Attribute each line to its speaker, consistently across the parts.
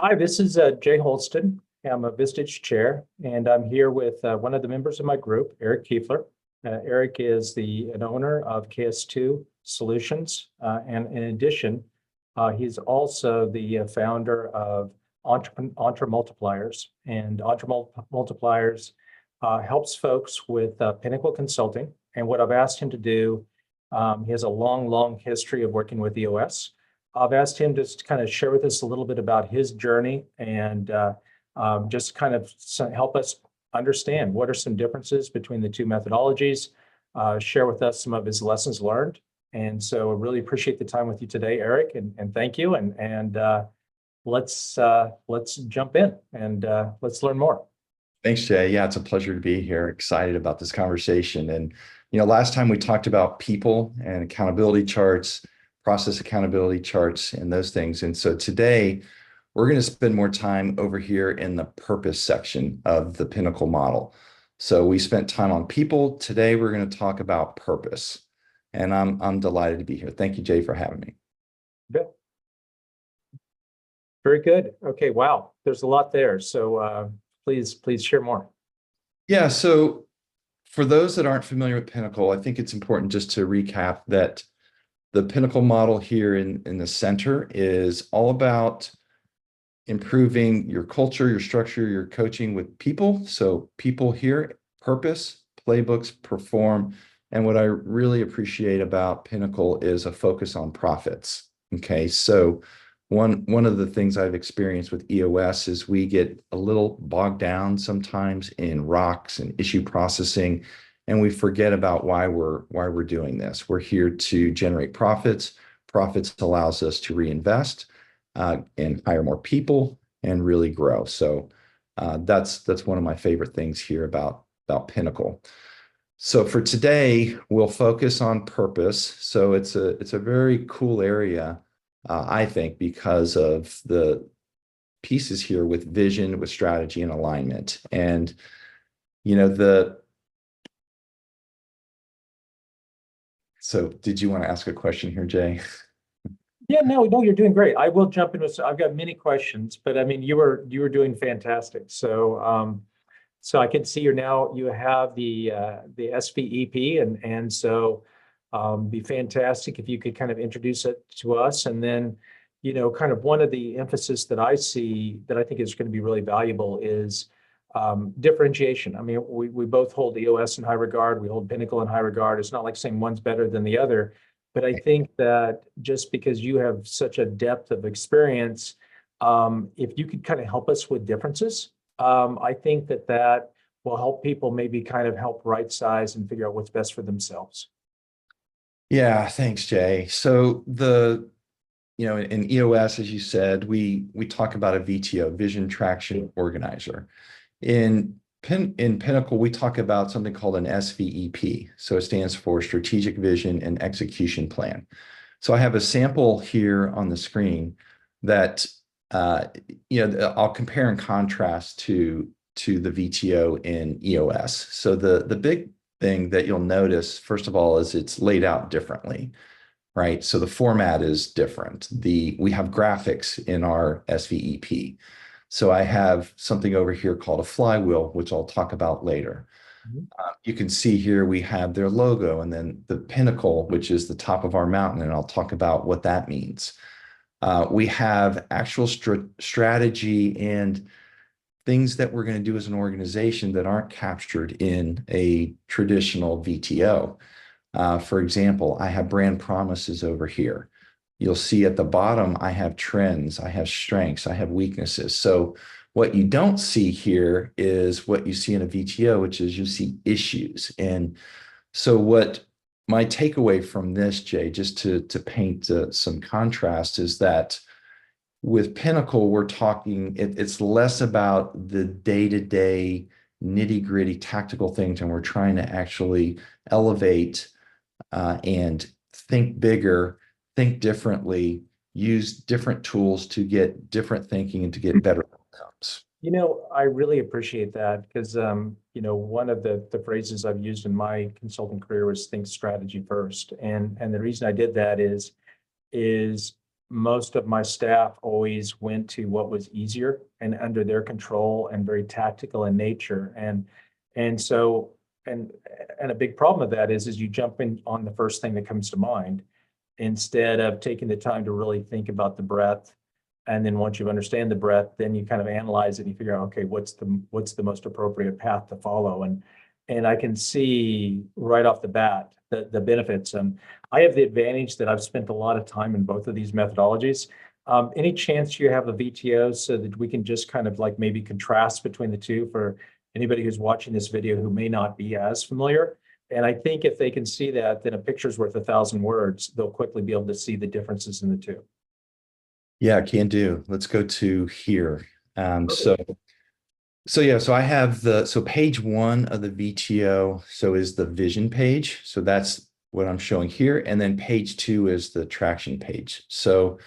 Speaker 1: Hi, this is Jay Holston. I'm a Vistage chair, and I'm here with one of the members of my group, Eric Kuefler. Eric is an owner of KS2 Solutions, and in addition, he's also the founder of Entre Multipliers. And Entre Multipliers helps folks with Pinnacle Consulting. And what I've asked him to do, he has a long history of working with EOS. I've asked him just to kind of share with us a little bit about his journey and just kind of help us understand what are some differences between the two methodologies, share with us some of his lessons learned. And so I really appreciate the time with you today, Eric, and thank you. And let's jump in and let's learn more.
Speaker 2: Thanks, Jay. Yeah, it's a pleasure to be here. Excited about this conversation. And, last time we talked about people and accountability charts, process accountability charts, and those things. And so today we're going to spend more time over here in the purpose section of the Pinnacle model. So we spent time on people. Today we're going to talk about purpose. And I'm delighted to be here. Thank you, Jay, for having me.
Speaker 1: Yeah. Very good. Okay. Wow. There's a lot there. So please share more.
Speaker 2: Yeah. So for those that aren't familiar with Pinnacle, I think it's important just to recap that the Pinnacle model here in the center is all about improving your culture, your structure, your coaching with people. So people here, purpose, playbooks, perform. And what I really appreciate about Pinnacle is a focus on profits. Okay, so one of the things I've experienced with EOS is we get a little bogged down sometimes in rocks and issue processing, and we forget about why we're doing this. We're here to generate profits. Profits allows us to reinvest and hire more people and really grow. So that's one of my favorite things here about Pinnacle. So for today, we'll focus on purpose. So it's a very cool area, I think, because of the pieces here with vision, with strategy and alignment. And so did you want to ask a question here, Jay?
Speaker 1: Yeah, no, you're doing great. I will jump in with, I've got many questions, but I mean, you were doing fantastic. So, so I can see you have the SVEP, and so be fantastic if you could kind of introduce it to us. And then, kind of one of the emphasis that I see that I think is going to be really valuable is differentiation. I mean, we both hold EOS in high regard. We hold Pinnacle in high regard. It's not like saying one's better than the other. But I think that just because you have such a depth of experience, if you could kind of help us with differences, I think that will help people maybe kind of help right size and figure out what's best for themselves.
Speaker 2: Yeah, thanks, Jay. So in EOS, as you said, we talk about a VTO, Vision Traction Organizer. In Pinnacle, we talk about something called an SVEP. So it stands for Strategic Vision and Execution Plan. So I have a sample here on the screen that I'll compare and contrast to the VTO in EOS. So the big thing that you'll notice, first of all, is it's laid out differently, right? So the format is different. We have graphics in our SVEP. So I have something over here called a flywheel, which I'll talk about later.
Speaker 1: Mm-hmm.
Speaker 2: You can see here we have their logo and then the pinnacle, which is the top of our mountain, and I'll talk about what that means. We have actual strategy and things that we're going to do as an organization that aren't captured in a traditional VTO. For example, I have brand promises over here. You'll see at the bottom, I have trends, I have strengths, I have weaknesses. So what you don't see here is what you see in a VTO, which is you see issues. And so what my takeaway from this, Jay, just to paint some contrast, is that with Pinnacle, we're talking, it's less about the day-to-day nitty-gritty tactical things, and we're trying to actually elevate and think bigger, think differently, use different tools to get different thinking and to get better outcomes.
Speaker 1: I really appreciate that because, one of the phrases I've used in my consulting career was think strategy first. And the reason I did that is most of my staff always went to what was easier and under their control and very tactical in nature. And so, and a big problem of that is you jump in on the first thing that comes to mind instead of taking the time to really think about the breadth. And then once you understand the breadth, then you kind of analyze it and you figure out, okay, what's the most appropriate path to follow? And I can see right off the bat the benefits. I have the advantage that I've spent a lot of time in both of these methodologies. Any chance you have a VTO so that we can just kind of like maybe contrast between the two for anybody who's watching this video who may not be as familiar? And I think if they can see that, then a picture's worth 1,000 words. They'll quickly be able to see the differences in the two.
Speaker 2: Yeah, can do. Let's go to here. So I have so page one of the VTO, so is the vision page. So that's what I'm showing here. And then page two is the traction page. So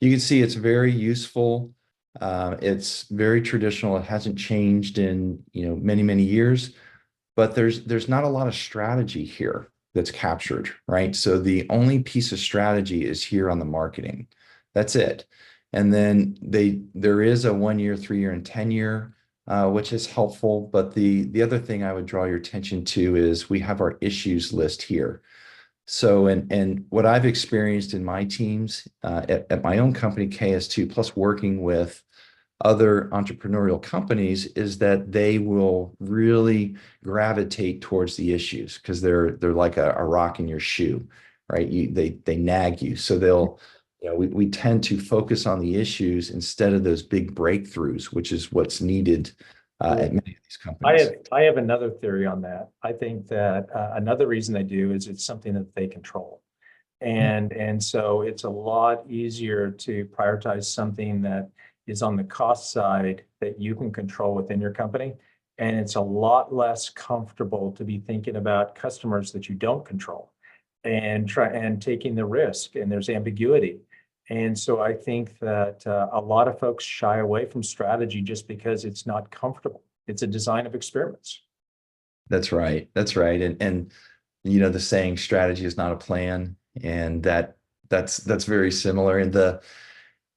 Speaker 2: you can see it's very useful. It's very traditional. It hasn't changed in, many, many years, but there's not a lot of strategy here that's captured, right? So the only piece of strategy is here on the marketing. That's it. And then there is a 1 year, 3 year, and 10 year, which is helpful. But the other thing I would draw your attention to is we have our issues list here. So, and what I've experienced in my teams at my own company, KS2, plus working with other entrepreneurial companies, is that they will really gravitate towards the issues because they're like a rock in your shoe, right? They nag you. So we tend to focus on the issues instead of those big breakthroughs, which is what's needed at many of these companies.
Speaker 1: I have another theory on that. I think that another reason they do is it's something that they control. And so it's a lot easier to prioritize something that is on the cost side that you can control within your company. And it's a lot less comfortable to be thinking about customers that you don't control and taking the risk, and there's ambiguity. And so I think that a lot of folks shy away from strategy just because it's not comfortable. It's a design of experiments.
Speaker 2: That's right. That's right. And the saying strategy is not a plan. And that's very similar. And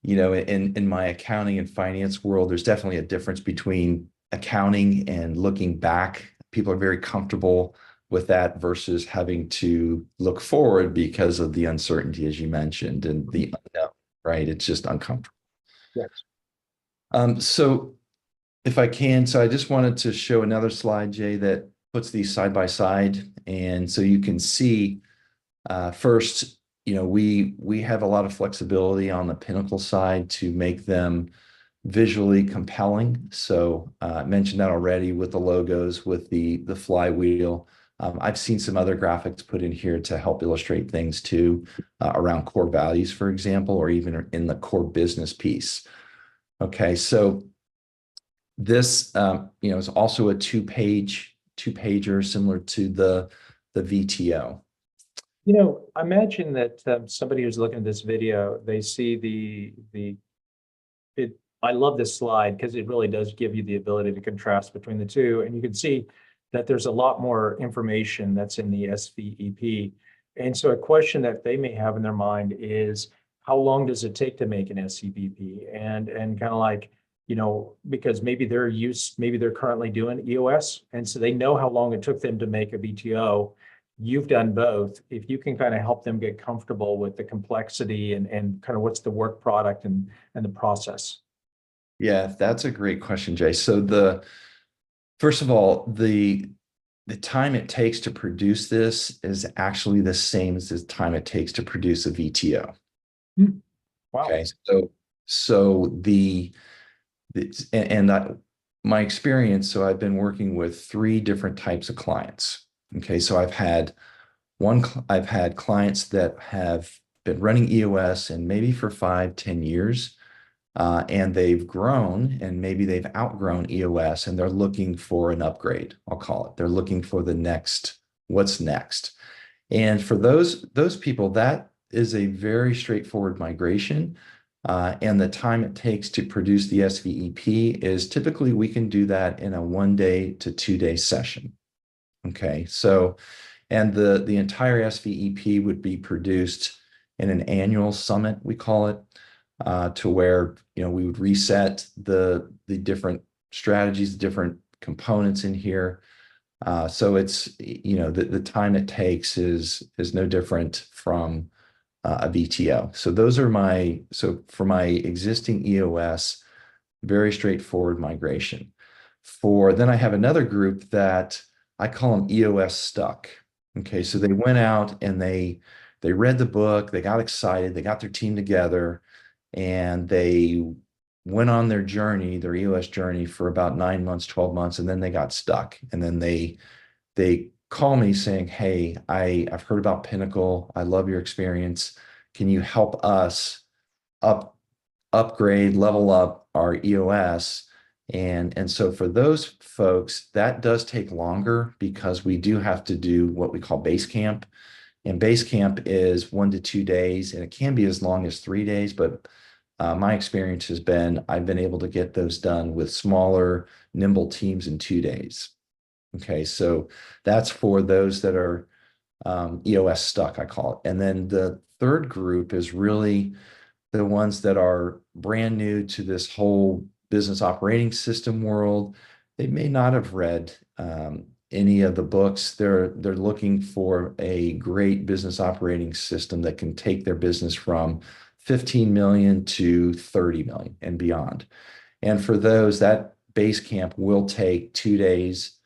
Speaker 2: in my accounting and finance world, there's definitely a difference between accounting and looking back. People are very comfortable with that versus having to look forward because of the uncertainty, as you mentioned, and the unknown, right? It's just uncomfortable.
Speaker 1: Yes.
Speaker 2: So if I can, so I just wanted to show another slide, Jay, that puts these side by side. And so you can see first, we have a lot of flexibility on the Pinnacle side to make them visually compelling. So I mentioned that already with the logos, with the flywheel. I've seen some other graphics put in here to help illustrate things too, around core values, for example, or even in the core business piece. Okay, so this is also a two-pager similar to the VTO.
Speaker 1: I imagine that somebody who's looking at this video, they see I love this slide because it really does give you the ability to contrast between the two. And you can see that there's a lot more information that's in the SVEP. And so a question that they may have in their mind is, how long does it take to make an SVEP? And kind of like, because maybe they're currently doing EOS. And so they know how long it took them to make a VTO. You've done both. If you can kind of help them get comfortable with the complexity and kind of what's the work product and the process.
Speaker 2: Yeah, that's a great question, Jay. So first of all, the time it takes to produce this is actually the same as the time it takes to produce a VTO.
Speaker 1: Wow.
Speaker 2: Okay, my experience, so I've been working with 3 different types of clients. Okay, so I've had clients that have been running EOS and maybe for 5-10 years. And they've grown and maybe they've outgrown EOS and they're looking for an upgrade, I'll call it. They're looking for what's next. And for those people, that is a very straightforward migration. And the time it takes to produce the SVEP is typically we can do that in a 1-day to 2-day session. Okay, so, and the entire SVEP would be produced in an annual summit, we call it, to where, we would reset the different strategies, the different components in here. So it's, the time it takes is no different from a VTO. So so for my existing EOS, very straightforward migration. Then I have another group that I call them EOS stuck. Okay, so they went out and they read the book, they got excited, they got their team together, and they went on their journey, their EOS journey, for about 9 months, 12 months, and then they got stuck. And then they call me saying, "Hey, I've heard about Pinnacle. I love your experience. Can you help us upgrade, level up our EOS?" And so for those folks, that does take longer because we do have to do what we call base camp. And base camp is 1 to 2 days, and it can be as long as 3 days. But my experience has been I've been able to get those done with smaller, nimble teams in 2 days. Okay, so that's for those that are EOS stuck, I call it. And then the third group is really the ones that are brand new to this whole business operating system world. They may not have read any of the books. They're looking for a great business operating system that can take their business from 15 million to 30 million and beyond. And for those, that base camp will take 2 days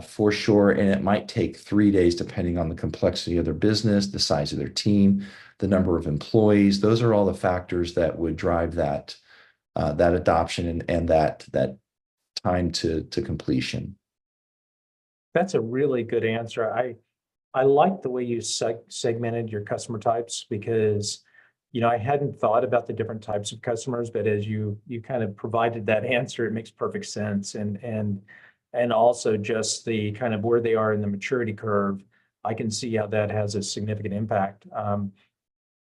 Speaker 2: for sure, and it might take 3 days depending on the complexity of their business, the size of their team, the number of employees. Those are all the factors that would drive that adoption and that time to completion.
Speaker 1: That's a really good answer. I like the way you segmented your customer types because, I hadn't thought about the different types of customers, but as you kind of provided that answer, it makes perfect sense. And also just the kind of where they are in the maturity curve, I can see how that has a significant impact.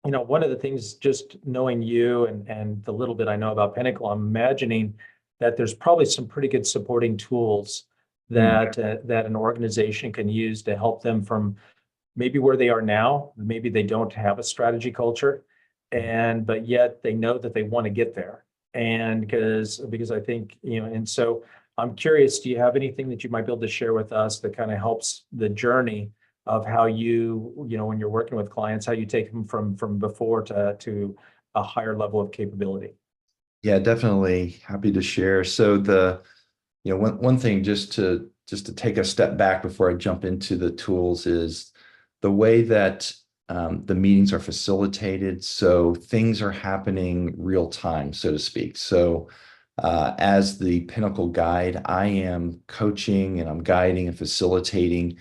Speaker 1: One of the things, just knowing you and the little bit I know about Pinnacle, I'm imagining that there's probably some pretty good supporting tools that an organization can use to help them from maybe where they are now. Maybe they don't have a strategy culture, but yet they know that they want to get there. And because I think, and so I'm curious, do you have anything that you might be able to share with us that kind of helps the journey of how you, when you're working with clients, how you take them from before to a higher level of capability?
Speaker 2: Yeah, definitely happy to share. So one thing just to take a step back before I jump into the tools is the way that the meetings are facilitated. So things are happening real time, so to speak. So as the Pinnacle guide, I am coaching and I'm guiding and facilitating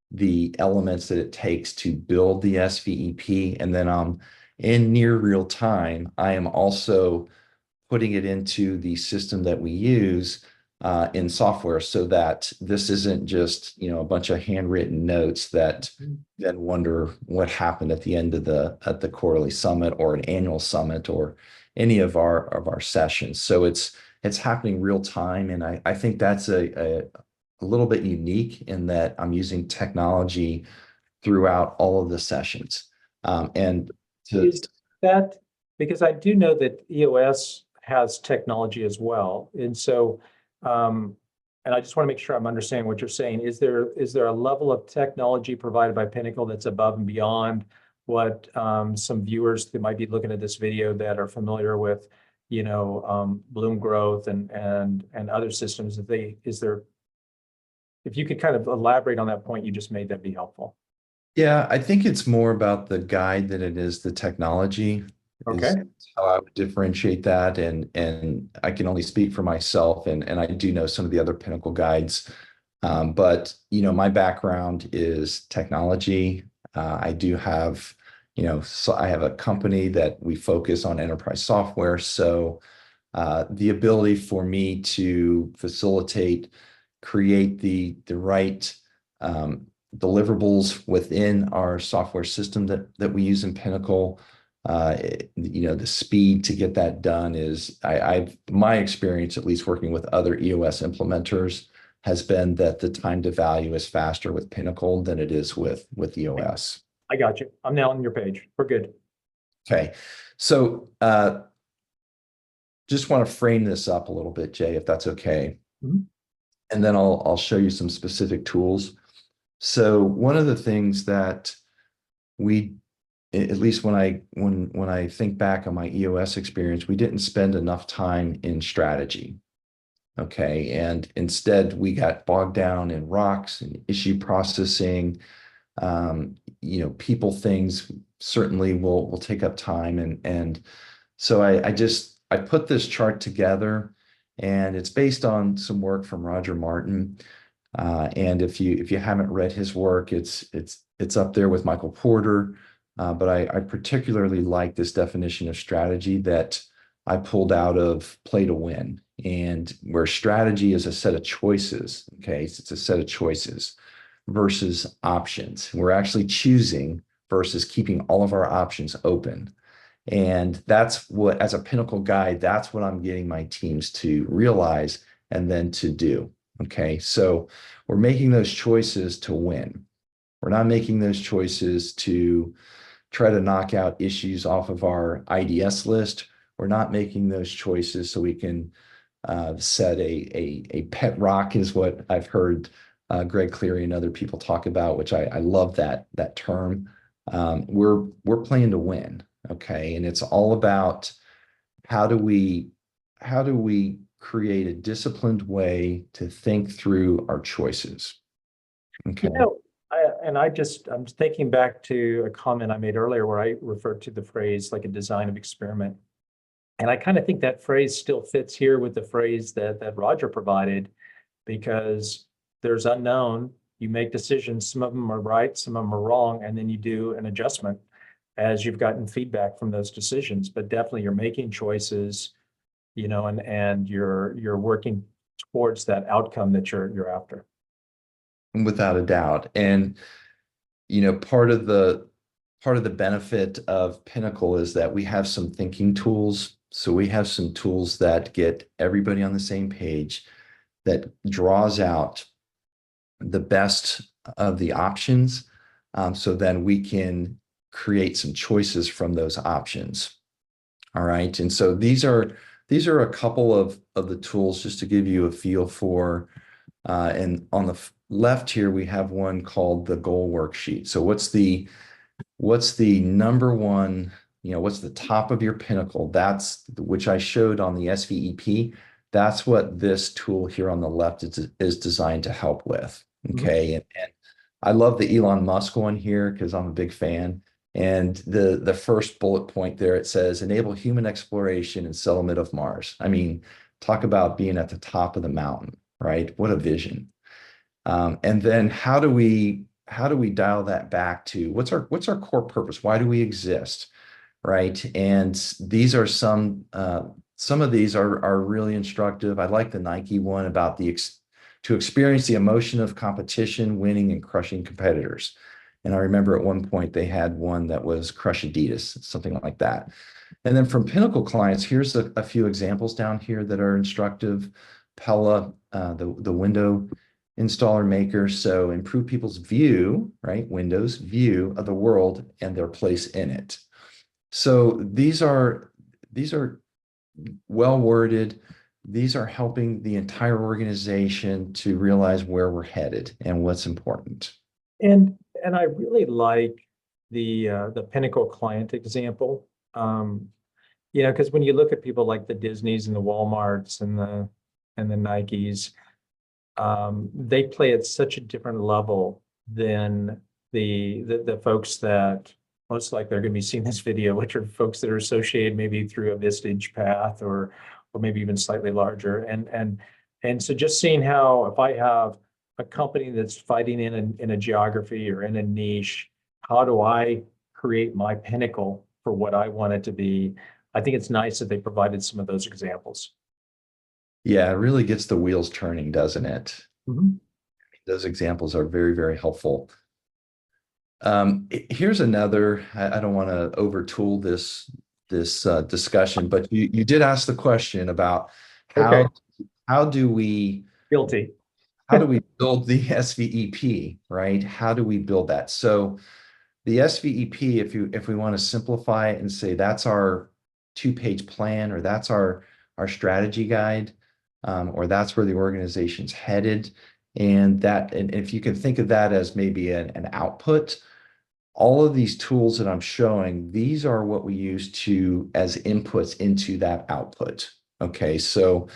Speaker 2: the elements that it takes to build the SVEP. And then in near real time, I am also putting it into the system that we use in software so that this isn't just, a bunch of handwritten notes that then wonder what happened at the end of the quarterly summit or an annual summit or any of our sessions. So it's happening real time. And I think that's a little bit unique in that I'm using technology throughout all of the sessions.
Speaker 1: Is that because I do know that EOS has technology as well. And so, and I just want to make sure I'm understanding what you're saying. Is there a level of technology provided by Pinnacle that's above and beyond what some viewers that might be looking at this video that are familiar with, Bloom Growth and other systems? If you could kind of elaborate on that point you just made, that'd be helpful.
Speaker 2: Yeah, I think it's more about the guide than it is the technology.
Speaker 1: Okay.
Speaker 2: Is how I would differentiate that. And I can only speak for myself, and I do know some of the other Pinnacle guides. But my background is technology. I do have, so I have a company that we focus on enterprise software. So the ability for me to facilitate, create the right deliverables within our software system that we use in Pinnacle. The speed to get that done is my experience, at least working with other EOS implementers, has been that the time to value is faster with Pinnacle than it is with EOS.
Speaker 1: I got you. I'm now on your page. We're good.
Speaker 2: Okay. So just want to frame this up a little bit, Jay, if that's okay.
Speaker 1: Mhm.
Speaker 2: And then I'll show you some specific tools. So one of the things that we, at least when I think back on my EOS experience, we didn't spend enough time in strategy. Okay. And instead we got bogged down in rocks and issue processing. People things certainly will take up time. And so I put this chart together, and it's based on some work from Roger Martin. And if you haven't read his work, it's up there with Michael Porter. But I particularly like this definition of strategy that I pulled out of Play to Win, and where strategy is a set of choices. Okay, it's a set of choices versus options. We're actually choosing versus keeping all of our options open. And that's what, as a Pinnacle guide, that's what I'm getting my teams to realize and then to do. Okay. So we're making those choices to win. We're not making those choices to try to knock out issues off of our IDS list. We're not making those choices so we can set a pet rock, is what I've heard Greg Cleary and other people talk about, which I love that term. We're playing to win. Okay. And it's all about how do we create a disciplined way to think through our choices. Okay.
Speaker 1: You know, I'm thinking back to a comment I made earlier where I referred to the phrase like a design of experiment. And I kind of think that phrase still fits here with the phrase that Roger provided, because there's unknown, you make decisions, some of them are right, some of them are wrong, and then you do an adjustment as you've gotten feedback from those decisions. But definitely you're making choices, and you're working towards that outcome that you're after.
Speaker 2: Without a doubt. And part of the benefit of Pinnacle is that we have some thinking tools. So we have some tools that get everybody on the same page, that draws out the best of the options. So then we can create some choices from those options. All right. And so these are a couple of the tools just to give you a feel for. And on the left here, we have one called the goal worksheet. So what's the number one, what's the top of your pinnacle? That's which I showed on the SVEP. That's what this tool here on the left is designed to help with. Okay. And I love the Elon Musk one here because I'm a big fan. And the first bullet point there, it says enable human exploration and settlement of Mars. I mean, talk about being at the top of the mountain, right? What a vision. And then how do we dial that back to what's our core purpose? Why do we exist? Right. And these are some of these are really instructive. I like the Nike one about to experience the emotion of competition, winning and crushing competitors. And I remember at one point they had one that was crush Adidas, something like that. And then from Pinnacle clients, here's a few examples down here that are instructive. Pella, the window installer maker. So improve people's view, right? Windows view of the world and their place in it. So these are well worded. These are helping the entire organization to realize where we're headed and what's important.
Speaker 1: And I really like the Pinnacle client example. Because when you look at people like the Disneys and the Walmarts and the Nikes, they play at such a different level than the folks that most likely are going to be seeing this video, which are folks that are associated maybe through a Vistage path or maybe even slightly larger. And so just seeing how, if I have a company that's fighting in a geography or in a niche, how do I create my pinnacle for what I want it to be? I think it's nice that they provided some of those examples.
Speaker 2: Yeah, it really gets the wheels turning, doesn't it?
Speaker 1: Mhm.
Speaker 2: Those examples are very, very helpful. Here's another, I don't want to overtool this discussion, but you did ask the question about
Speaker 1: Okay,
Speaker 2: how do we
Speaker 1: guilty.
Speaker 2: build the SVEP, right? How do we build that? So the SVEP, if we want to simplify it and say that's our 2-page plan, or that's our strategy guide, or that's where the organization's headed. And if you can think of that as maybe an output, all of these tools that I'm showing, these are what we use as inputs into that output. Okay, so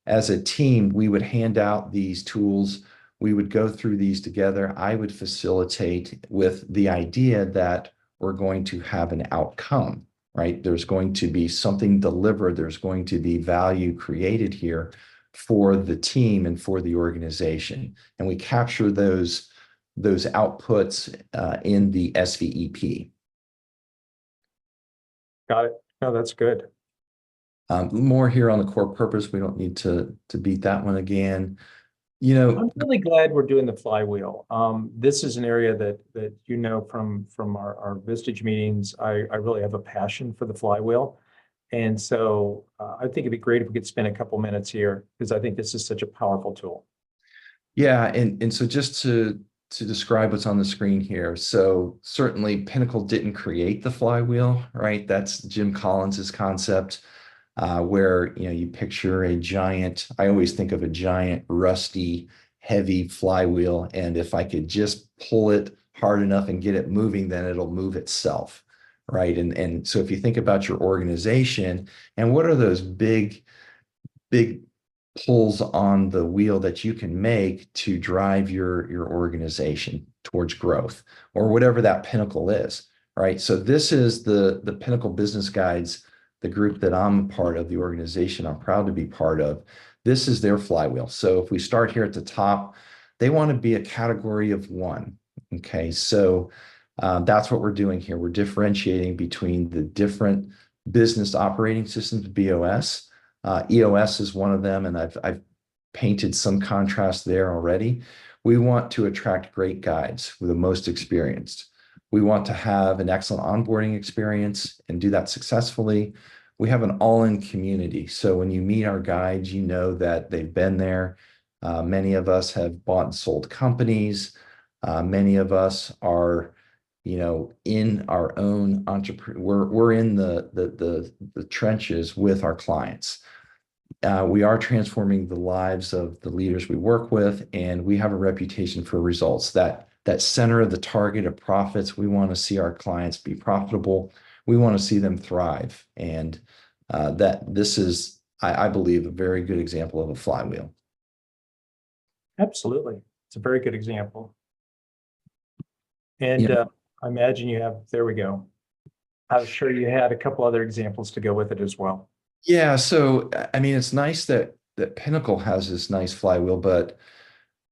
Speaker 2: as a team, we would hand out these tools. We would go through these together. I would facilitate with the idea that we're going to have an outcome, right? There's going to be something delivered. There's going to be value created here for the team and for the organization. And we capture those outputs in the SVEP.
Speaker 1: Got it. No, that's good.
Speaker 2: More here on the core purpose. We don't need to beat that one again. You know,
Speaker 1: I'm really glad we're doing the flywheel. This is an area that you know from our Vistage meetings. I really have a passion for the flywheel. And so I think it'd be great if we could spend a couple minutes here, because I think this is such a powerful tool.
Speaker 2: yeah, and so just to describe what's on the screen here. So certainly Pinnacle didn't create the flywheel, right? That's Jim Collins's concept, where you picture a giant. I always think of a giant, rusty, heavy flywheel, and if I could just pull it hard enough and get it moving, then it'll move itself, right? And so if you think about your organization, and what are those big pulls on the wheel that you can make to drive your organization towards growth, or whatever that pinnacle is, right? So this is the Pinnacle Business Guides, the group that I'm a part of, the organization I'm proud to be part of. This is their flywheel. So if we start here at the top, they want to be a category of one. Okay, so that's what we're doing here. We're differentiating between the different business operating systems, BOS. EOS is one of them, and I've painted some contrast there already. We want to attract great guides with the most experienced. We want to have an excellent onboarding experience and do that successfully. We have an all-in community. So when you meet our guides, you know that they've been there. Many of us have bought and sold companies. Many of us are, in our own entrepreneur. We're in the trenches with our clients. We are transforming the lives of the leaders we work with, and we have a reputation for results. That center of the target of profits, we want to see our clients be profitable. We want to see them thrive, and this is, I believe, a very good example of a flywheel.
Speaker 1: Absolutely. It's a very good example. And I imagine you have, there we go. I was sure you had a couple other examples to go with it as well.
Speaker 2: Yeah, so I mean, it's nice that Pinnacle has this nice flywheel, but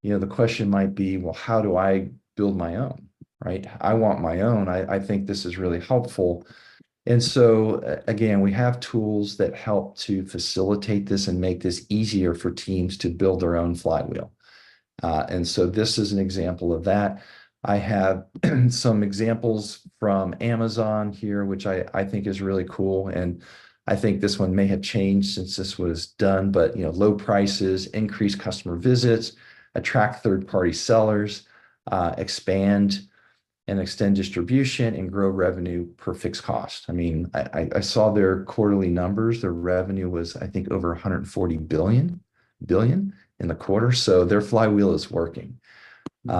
Speaker 2: the question might be, well, how do I build my own, right? I want my own. I think this is really helpful. And so again, we have tools that help to facilitate this and make this easier for teams to build their own flywheel. And so this is an example of that. I have some examples from Amazon here, which I think is really cool. And I think this one may have changed since this was done, but low prices, increase customer visits, attract third-party sellers, expand and extend distribution, and grow revenue per fixed cost. I mean, I saw their quarterly numbers. Their revenue was, I think, over 140 billion in the quarter. So their flywheel is working.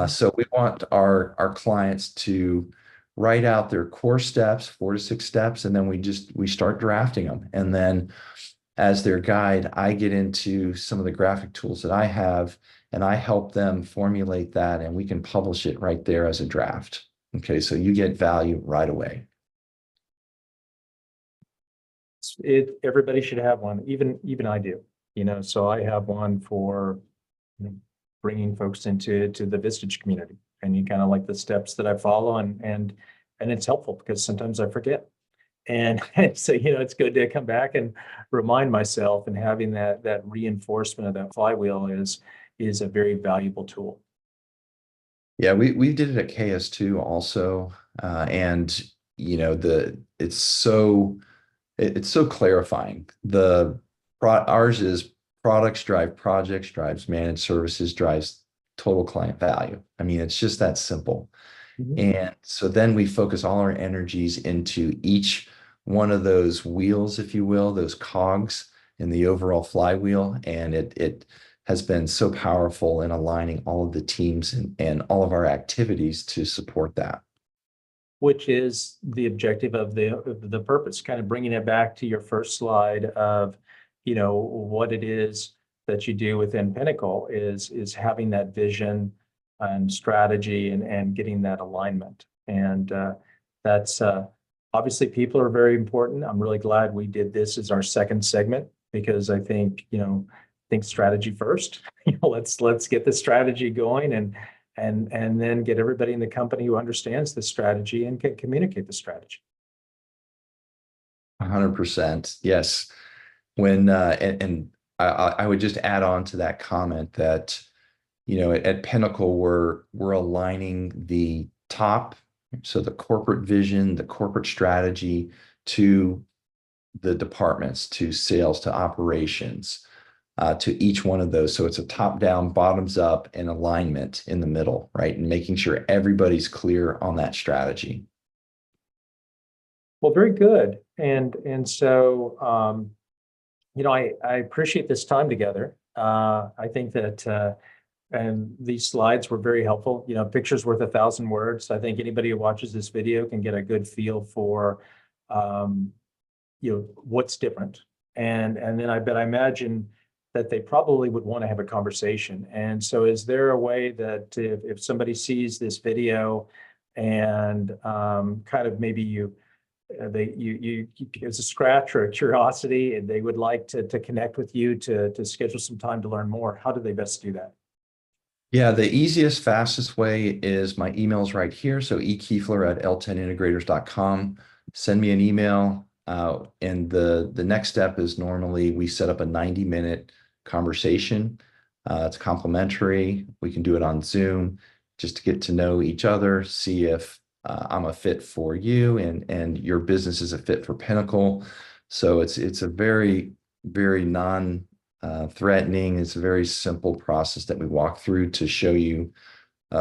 Speaker 2: So we want our clients to write out their core steps, 4 to 6 steps, and then we start drafting them. And then as their guide, I get into some of the graphic tools that I have, and I help them formulate that, and we can publish it right there as a draft. Okay, so you get value right away.
Speaker 1: Everybody should have one, even I do. So I have one for bringing folks into the Vistage community, and you kind of like the steps that I follow, and it's helpful because sometimes I forget. And so, it's good to come back and remind myself, and having that reinforcement of that flywheel is a very valuable tool.
Speaker 2: Yeah, we did it at KS2 also, and it's so clarifying. Ours is products drive projects, drives managed services, drives total client value. I mean, it's just that simple. And so then we focus all our energies into each one of those wheels, if you will, those cogs in the overall flywheel. And it has been so powerful in aligning all of the teams and all of our activities to support that.
Speaker 1: Which is the objective of the purpose, kind of bringing it back to your first slide of, what it is that you do within Pinnacle is having that vision and strategy and getting that alignment. And that's obviously people are very important. I'm really glad we did this as our second segment because I think, think strategy first. Let's get the strategy going and then get everybody in the company who understands the strategy and can communicate the strategy.
Speaker 2: 100%. Yes. When and I would just add on to that comment that, at Pinnacle, we're aligning the top, so the corporate vision, the corporate strategy to the departments, to sales, to operations, to each one of those. So it's a top down, bottoms up, and alignment in the middle, right? And making sure everybody's clear on that strategy.
Speaker 1: Well, very good. And so, I appreciate this time together. I think that, and these slides were very helpful. Pictures worth 1,000 words. I think anybody who watches this video can get a good feel for, what's different. And then I imagine that they probably would want to have a conversation. And so is there a way that if somebody sees this video and kind of maybe you it's a scratch or a curiosity and they would like to connect with you to schedule some time to learn more, how do they best do that?
Speaker 2: Yeah, the easiest, fastest way is my email's right here. So ekiefler@l10integrators.com. Send me an email. And the next step is normally we set up a 90-minute conversation. It's complimentary. We can do it on Zoom just to get to know each other, see if I'm a fit for you and your business is a fit for Pinnacle. So it's a very, very non-threatening. It's a very simple process that we walk through to show you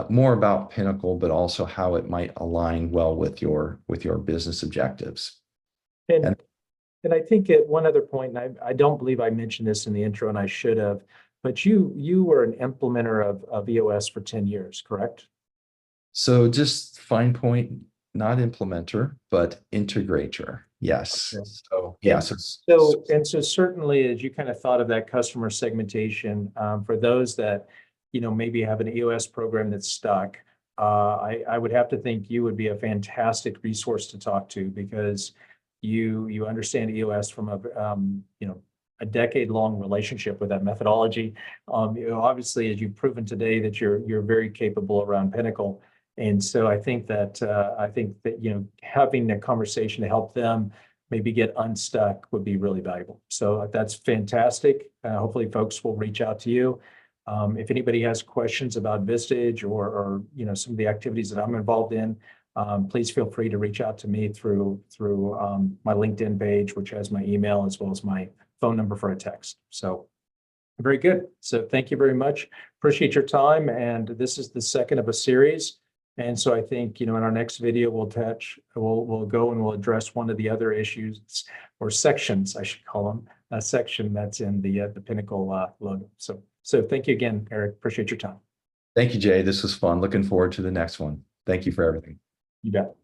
Speaker 2: more about Pinnacle, but also how it might align well with your business objectives.
Speaker 1: And I think at one other point, and I don't believe I mentioned this in the intro, and I should have, but you were an implementer of EOS for 10 years, correct?
Speaker 2: So just fine point, not implementer, but integrator. Yes.
Speaker 1: Okay.
Speaker 2: So yeah. So
Speaker 1: certainly, as you kind of thought of that customer segmentation, for those that maybe have an EOS program that's stuck, I would have to think you would be a fantastic resource to talk to because you understand EOS from a decade-long relationship with that methodology. Obviously, as you've proven today, that you're very capable around Pinnacle. And so I think that having a conversation to help them maybe get unstuck would be really valuable. So that's fantastic. Hopefully folks will reach out to you. If anybody has questions about Vistage or some of the activities that I'm involved in, please feel free to reach out to me through my LinkedIn page, which has my email as well as my phone number for a text. So very good. So thank you very much. Appreciate your time. And this is the second of a series. And so I think, in our next video, we'll go and we'll address one of the other issues or sections, I should call them, a section that's in the Pinnacle logo. So thank you again, Eric. Appreciate your time.
Speaker 2: thank you, Jay. This was fun. Looking forward to the next one. Thank you for everything.
Speaker 1: You bet.